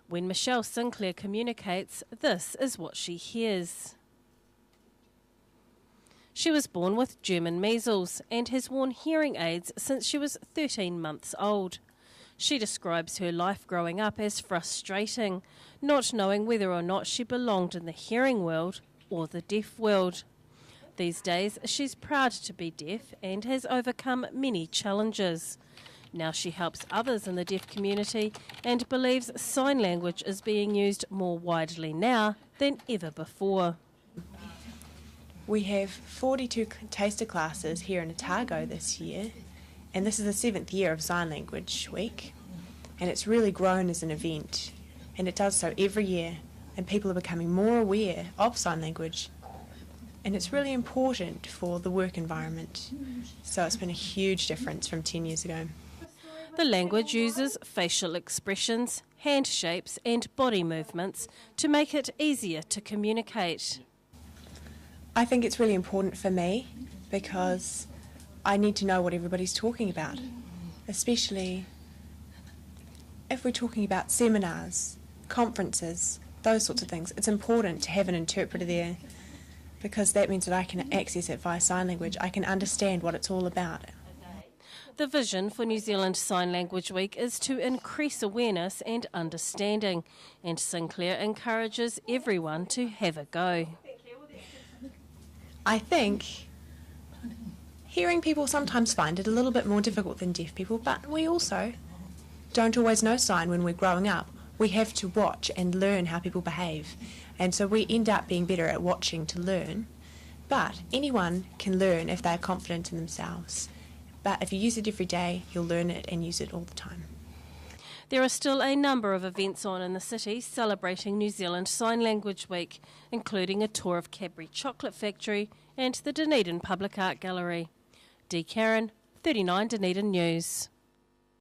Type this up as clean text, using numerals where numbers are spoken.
When Michelle Sinclair communicates, this is what she hears. She was born with German measles and has worn hearing aids since she was 13 months old. She describes her life growing up as frustrating, not knowing whether or not she belonged in the hearing world or the deaf world. These days, she's proud to be deaf and has overcome many challenges. Now she helps others in the deaf community and believes sign language is being used more widely now than ever before. We have 42 taster classes here in Otago this year, and this is the 7th year of Sign Language Week, and it's really grown as an event, and it does so every year, and people are becoming more aware of sign language, and it's really important for the work environment, so it's been a huge difference from 10 years ago. The language uses facial expressions, hand shapes and body movements to make it easier to communicate. I think it's really important for me because I need to know what everybody's talking about, especially if we're talking about seminars, conferences, those sorts of things. It's important to have an interpreter there because that means that I can access it via sign language. I can understand what it's all about. The vision for New Zealand Sign Language Week is to increase awareness and understanding, and Sinclair encourages everyone to have a go. I think hearing people sometimes find it a little bit more difficult than deaf people, but we also don't always know sign when we're growing up. We have to watch and learn how people behave, and so we end up being better at watching to learn, but anyone can learn if they're confident in themselves. But if you use it every day, you'll learn it and use it all the time. There are still a number of events on in the city celebrating New Zealand Sign Language Week, including a tour of Cadbury Chocolate Factory and the Dunedin Public Art Gallery. Dee Karen, 39 Dunedin News.